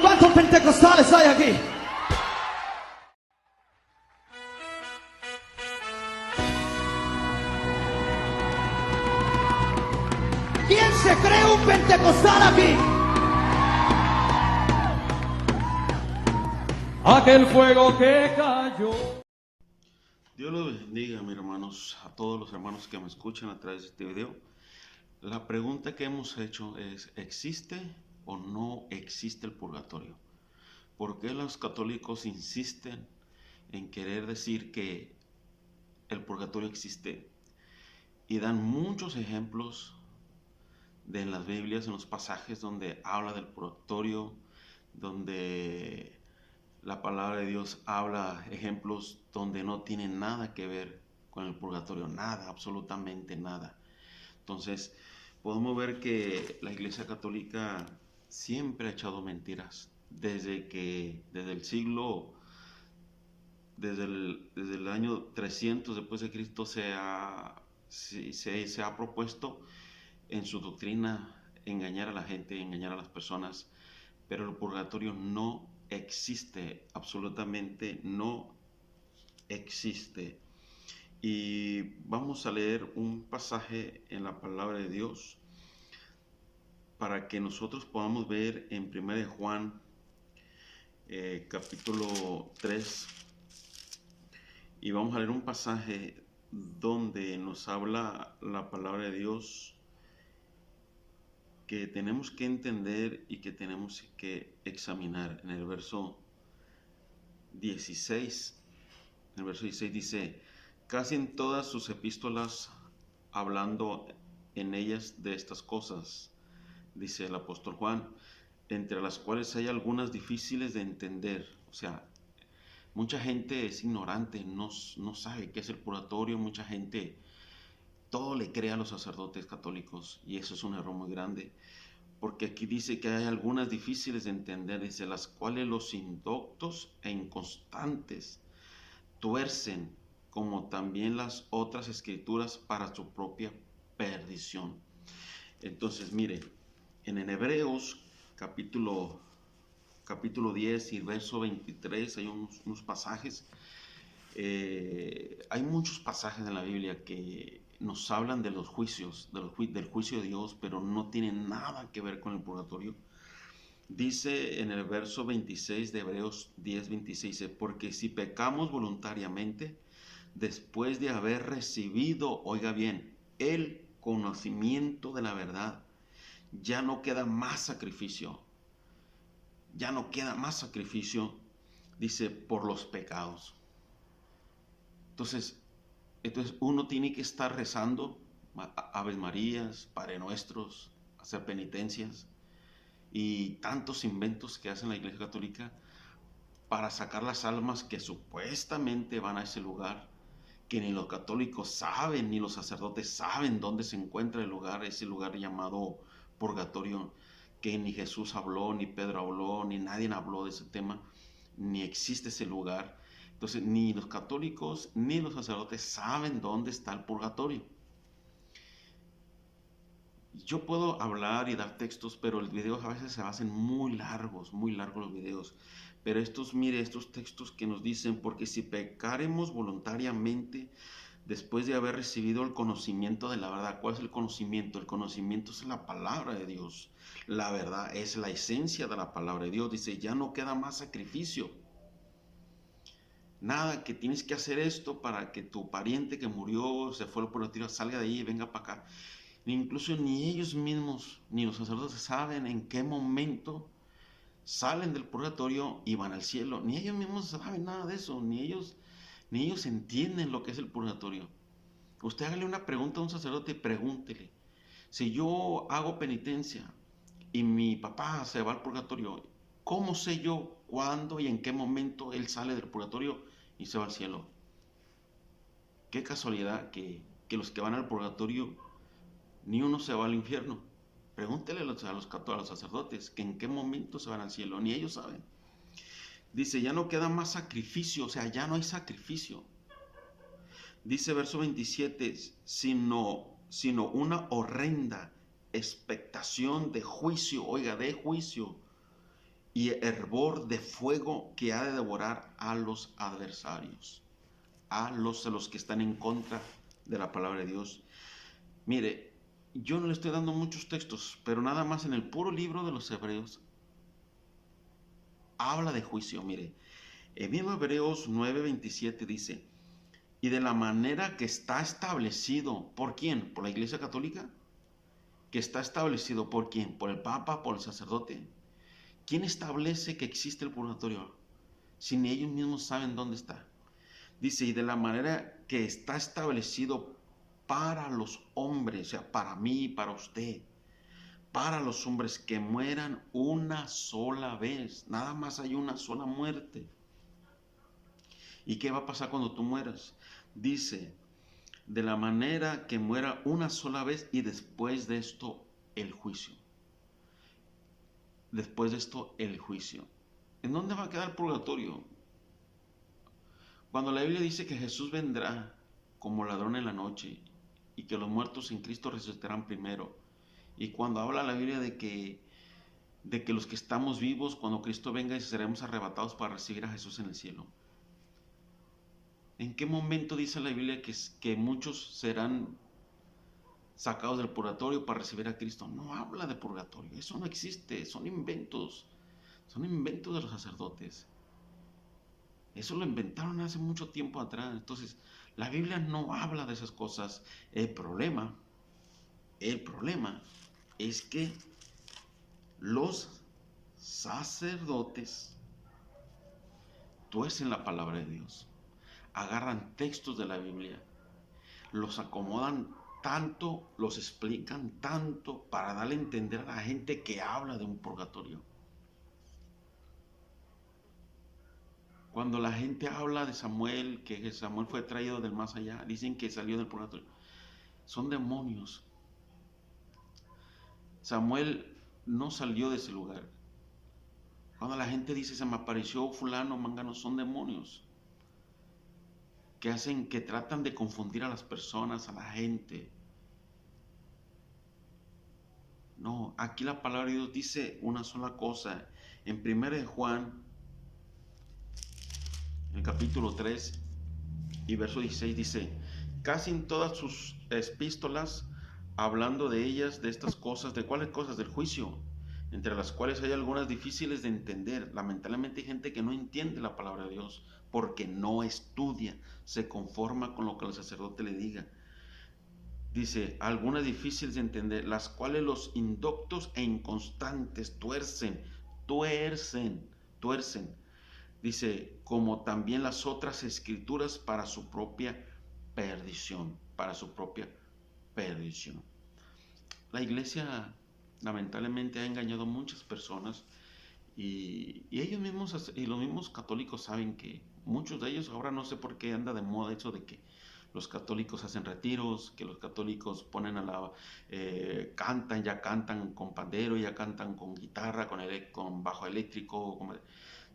¿Cuántos pentecostales hay aquí? ¿Quién se cree un pentecostal aquí? Aquel fuego que cayó. Dios los bendiga, mis hermanos, a todos los hermanos que me escuchan a través de este video. La pregunta que hemos hecho es, ¿existe o no existe el purgatorio? ¿Por qué los católicos insisten en querer decir que el purgatorio existe? Y dan muchos ejemplos en las Biblias, en los pasajes donde habla del purgatorio, donde la palabra de Dios habla ejemplos donde no tienen nada que ver con el purgatorio, nada, absolutamente nada. Entonces, podemos ver que la Iglesia Católica siempre ha echado mentiras, desde el año 300 después de Cristo se ha propuesto en su doctrina engañar a la gente, engañar a las personas, pero el purgatorio no existe, absolutamente no existe. Y vamos a leer un pasaje en la palabra de Dios para que nosotros podamos ver en 1 Juan capítulo 3, y vamos a leer un pasaje donde nos habla la palabra de Dios que tenemos que entender y que tenemos que examinar. En el verso 16, dice: casi en todas sus epístolas, hablando en ellas de estas cosas, dice el apóstol Juan, entre las cuales hay algunas difíciles de entender. O sea, mucha gente es ignorante, no sabe qué es el purgatorio. Mucha gente todo le cree a los sacerdotes católicos, y eso es un error muy grande, porque aquí dice que hay algunas difíciles de entender, dice, las cuales los indoctos e inconstantes tuercen, como también las otras escrituras, para su propia perdición. Entonces, mire, en Hebreos capítulo 10 y verso 23 hay unos pasajes. Hay muchos pasajes en la Biblia que nos hablan de los juicios, del juicio de Dios, pero no tienen nada que ver con el purgatorio. Dice en el verso 26 de Hebreos 10:26, porque si pecamos voluntariamente, después de haber recibido, oiga bien, el conocimiento de la verdad, ya no queda más sacrificio. Ya no queda más sacrificio, dice, por los pecados. Entonces uno tiene que estar rezando Aves Marías, Padre Nuestros, hacer penitencias y tantos inventos que hace la Iglesia Católica para sacar las almas que supuestamente van a ese lugar, que ni los católicos saben, ni los sacerdotes saben dónde se encuentra el lugar, ese lugar llamado purgatorio, que ni Jesús habló, ni Pedro habló, ni nadie habló de ese tema, ni existe ese lugar. Entonces, ni los católicos ni los sacerdotes saben dónde está el purgatorio. Yo puedo hablar y dar textos, pero los videos a veces se hacen muy largos los videos. Pero mire, estos textos que nos dicen, porque si pecaremos voluntariamente, después de haber recibido el conocimiento de la verdad. ¿Cuál es el conocimiento? El conocimiento es la palabra de Dios. La verdad es la esencia de la palabra de Dios. Dice, ya no queda más sacrificio. Nada, que tienes que hacer esto para que tu pariente que murió, se fue al purgatorio, salga de ahí y venga para acá. Incluso ni ellos mismos, ni los sacerdotes saben en qué momento salen del purgatorio y van al cielo. Ni ellos mismos saben nada de eso, ni ellos entienden lo que es el purgatorio. Usted hágale una pregunta a un sacerdote y pregúntele: si yo hago penitencia y mi papá se va al purgatorio, ¿cómo sé yo cuándo y en qué momento él sale del purgatorio y se va al cielo? Qué casualidad que los que van al purgatorio, ni uno se va al infierno. Pregúntele a los sacerdotes que en qué momento se van al cielo, ni ellos saben. Dice, ya no queda más sacrificio, o sea, ya no hay sacrificio. Dice verso 27, sino una horrenda expectación de juicio, oiga, de juicio y hervor de fuego que ha de devorar a los adversarios, a los que están en contra de la palabra de Dios. Mire, yo no le estoy dando muchos textos, pero nada más en el puro libro de los Hebreos habla de juicio. Mire, el mismo Hebreos 9:27 dice, y de la manera que está establecido, ¿por quién? ¿Por la Iglesia Católica? ¿Que está establecido por quién? ¿Por el Papa? ¿Por el sacerdote? ¿Quién establece que existe el purgatorio? Si ni ellos mismos saben dónde está. Dice, y de la manera que está establecido para los hombres, o sea, para mí, para usted, para los hombres que mueran una sola vez. Nada más hay una sola muerte. ¿Y qué va a pasar cuando tú mueras? Dice, de la manera que muera una sola vez y después de esto el juicio. Después de esto el juicio. ¿En dónde va a quedar el purgatorio? Cuando la Biblia dice que Jesús vendrá como ladrón en la noche y que los muertos en Cristo resucitarán primero, y cuando habla la Biblia de que los que estamos vivos, cuando Cristo venga y seremos arrebatados para recibir a Jesús en el cielo, ¿en qué momento dice la Biblia que muchos serán sacados del purgatorio para recibir a Cristo? No habla de purgatorio, eso no existe, son inventos de los sacerdotes. Eso lo inventaron hace mucho tiempo atrás. Entonces, la Biblia no habla de esas cosas. El problema es que los sacerdotes tuercen la palabra de Dios, agarran textos de la Biblia, los acomodan tanto, los explican tanto para darle a entender a la gente que habla de un purgatorio. Cuando la gente habla de Samuel, que Samuel fue traído del más allá, dicen que salió del purgatorio. Son demonios. Samuel no salió de ese lugar. Cuando la gente dice se me apareció fulano, mangano, son demonios que tratan de confundir a las personas, a la gente. No, aquí la palabra de Dios dice una sola cosa. En 1 de Juan, en el capítulo 3 y verso 16 dice, casi en todas sus epístolas, hablando de ellas, de estas cosas, ¿de cuáles cosas? Del juicio, entre las cuales hay algunas difíciles de entender. Lamentablemente hay gente que no entiende la palabra de Dios porque no estudia, se conforma con lo que el sacerdote le diga. Dice, algunas difíciles de entender, las cuales los indoctos e inconstantes tuercen. Dice, como también las otras escrituras para su propia perdición, La iglesia lamentablemente ha engañado a muchas personas y ellos mismos, y los mismos católicos saben que muchos de ellos, ahora no sé por qué anda de moda eso de que los católicos hacen retiros, que los católicos ponen ya cantan con pandero, ya cantan con guitarra, con bajo eléctrico.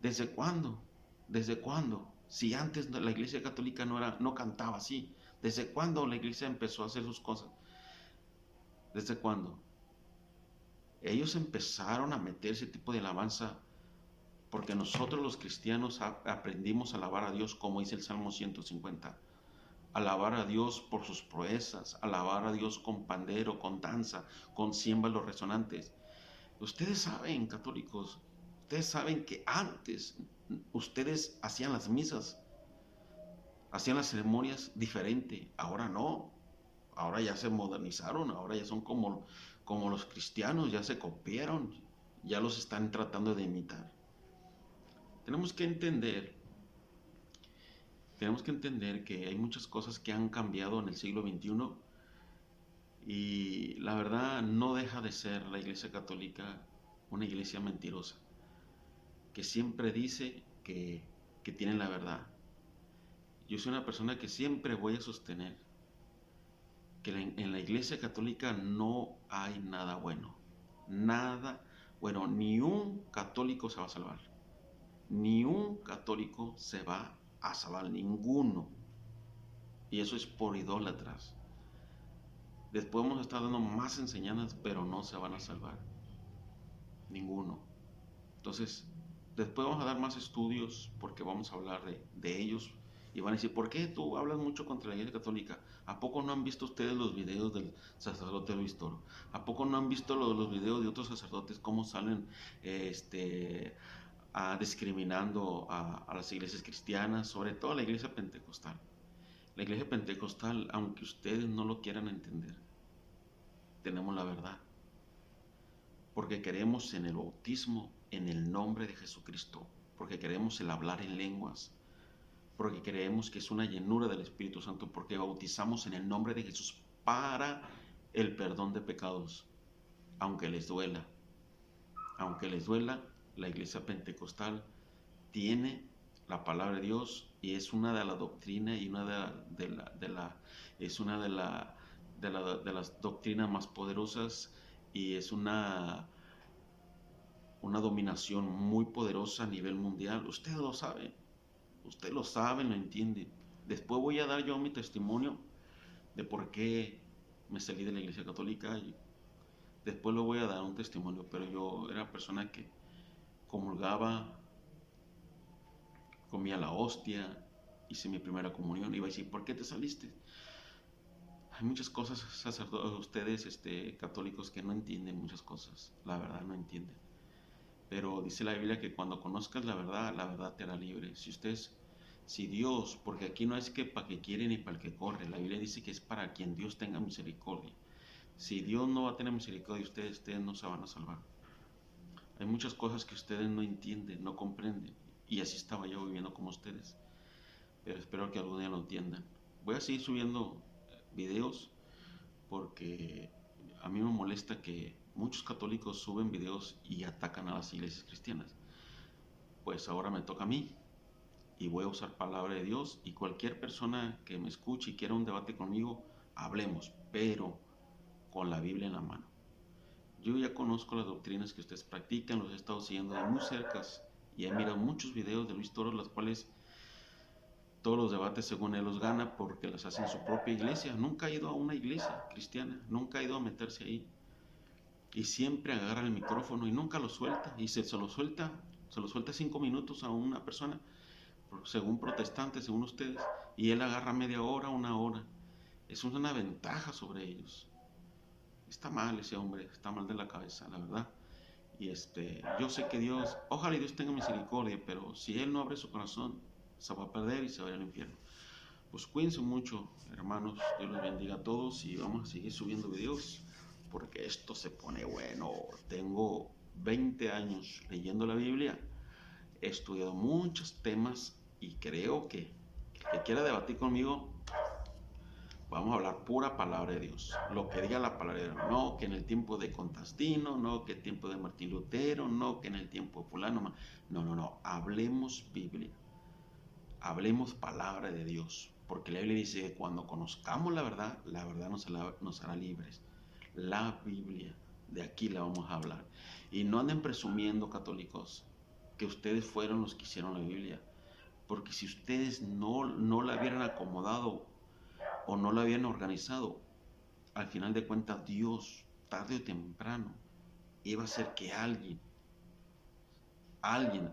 ¿Desde cuándo? ¿Desde cuándo? Si antes la iglesia católica no cantaba así. ¿Desde cuándo la iglesia empezó a hacer sus cosas? ¿Desde cuándo? Ellos empezaron a meter ese tipo de alabanza porque nosotros los cristianos aprendimos a alabar a Dios como dice el Salmo 150. Alabar a Dios por sus proezas, alabar a Dios con pandero, con danza, con címbalos resonantes. Ustedes saben, católicos, ustedes saben que antes ustedes hacían las misas, hacían las ceremonias diferente, ahora no, ahora ya se modernizaron, ahora ya son como los cristianos, ya se copiaron, ya los están tratando de imitar. Tenemos que entender que hay muchas cosas que han cambiado en el siglo XXI y la verdad no deja de ser la Iglesia Católica una iglesia mentirosa, que siempre dice que tienen la verdad. Yo soy una persona que siempre voy a sostener que en la Iglesia Católica no hay nada bueno. Nada bueno, ni un católico se va a salvar. Ni un católico se va a salvar, ninguno. Y eso es por idólatras. Después vamos a estar dando más enseñanzas, pero no se van a salvar. Ninguno. Entonces, Después vamos a dar más estudios porque vamos a hablar de ellos. Y van a decir, ¿por qué tú hablas mucho contra la Iglesia Católica? ¿A poco no han visto ustedes los videos del sacerdote Luis Toro? ¿A poco no han visto los videos de otros sacerdotes cómo salen discriminando a las iglesias cristianas, sobre todo a la iglesia pentecostal? La iglesia pentecostal, aunque ustedes no lo quieran entender, tenemos la verdad. Porque creemos en el bautismo, en el nombre de Jesucristo. Porque creemos el hablar en lenguas. Porque creemos que es una llenura del Espíritu Santo, porque bautizamos en el nombre de Jesús para el perdón de pecados, aunque les duela. Aunque les duela, la iglesia pentecostal tiene la palabra de Dios y es una de las doctrinas y es una de las doctrinas más poderosas, y es una dominación muy poderosa a nivel mundial. Ustedes lo saben. Ustedes lo saben, lo entienden. Después voy a dar yo mi testimonio de por qué me salí de la Iglesia Católica. Y después lo voy a dar un testimonio, pero yo era persona que comulgaba, comía la hostia, hice mi primera comunión. Iba a decir, ¿por qué te saliste? Hay muchas cosas, sacerdotes, ustedes católicos, que no entienden muchas cosas. La verdad, no entienden. Pero dice la Biblia que cuando conozcas la verdad te hará libre. Si Dios, porque aquí no es que para que quiere ni para el que corre, la Biblia dice que es para quien Dios tenga misericordia. Si Dios no va a tener misericordia de ustedes no se van a salvar. Hay muchas cosas que ustedes no entienden, no comprenden, y así estaba yo viviendo como ustedes. Pero espero que algún día lo entiendan. Voy a seguir subiendo videos porque a mí me molesta que muchos católicos suben videos y atacan a las iglesias cristianas. Pues ahora me toca a mí y voy a usar palabra de Dios, y cualquier persona que me escuche y quiera un debate conmigo, hablemos, pero con la Biblia en la mano. Yo ya conozco las doctrinas que ustedes practican, los he estado siguiendo de muy cerca y he mirado muchos videos de Luis Toro, los cuales todos los debates según él los gana porque los hace en su propia iglesia. Nunca ha ido a una iglesia cristiana, nunca ha ido a meterse ahí. Y siempre agarra el micrófono y nunca lo suelta. Y se lo suelta 5 minutos a una persona, según protestantes, según ustedes. Y él agarra media hora, 1 hora. Es una ventaja sobre ellos. Está mal ese hombre, está mal de la cabeza, la verdad. Y yo sé que Dios, ojalá Dios tenga misericordia, pero si él no abre su corazón, se va a perder y se va a ir al infierno. Pues cuídense mucho, hermanos. Dios los bendiga a todos y vamos a seguir subiendo videos, porque esto se pone bueno. Tengo 20 años leyendo la Biblia, he estudiado muchos temas y creo que el que quiera debatir conmigo, vamos a hablar pura palabra de Dios, lo que diga la palabra de Dios. No que en el tiempo de Constantino, no que en el tiempo de Martín Lutero, no que en el tiempo de fulano. No, hablemos Biblia, hablemos palabra de Dios, porque la Biblia dice que cuando conozcamos la verdad nos hará libres. La Biblia, de aquí la vamos a hablar. Y no anden presumiendo, católicos, que ustedes fueron los que hicieron la Biblia, porque si ustedes no la hubieran acomodado o no la habían organizado, al final de cuentas Dios, tarde o temprano, iba a hacer que alguien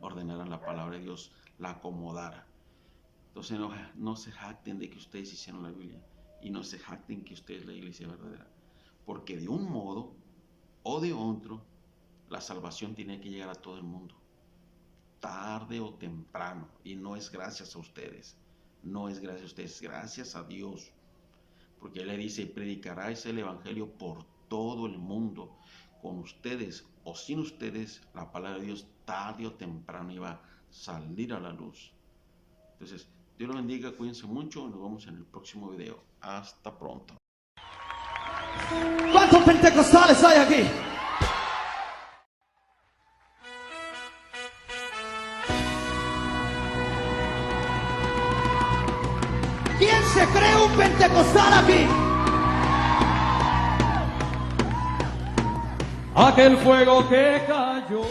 ordenara la palabra de Dios, la acomodara. Entonces no se jacten de que ustedes hicieron la Biblia, y no se jacten que ustedes la iglesia verdadera, porque de un modo o de otro la salvación tiene que llegar a todo el mundo, tarde o temprano, y no es gracias a ustedes, es gracias a Dios, porque Él le dice, predicaráis el evangelio por todo el mundo. Con ustedes o sin ustedes, la palabra de Dios tarde o temprano iba a salir a la luz. Entonces, Dios los bendiga, cuídense mucho, nos vemos en el próximo video. Hasta pronto. ¿Cuántos pentecostales hay aquí? ¿Quién se cree un pentecostal aquí? Aquel fuego que cayó.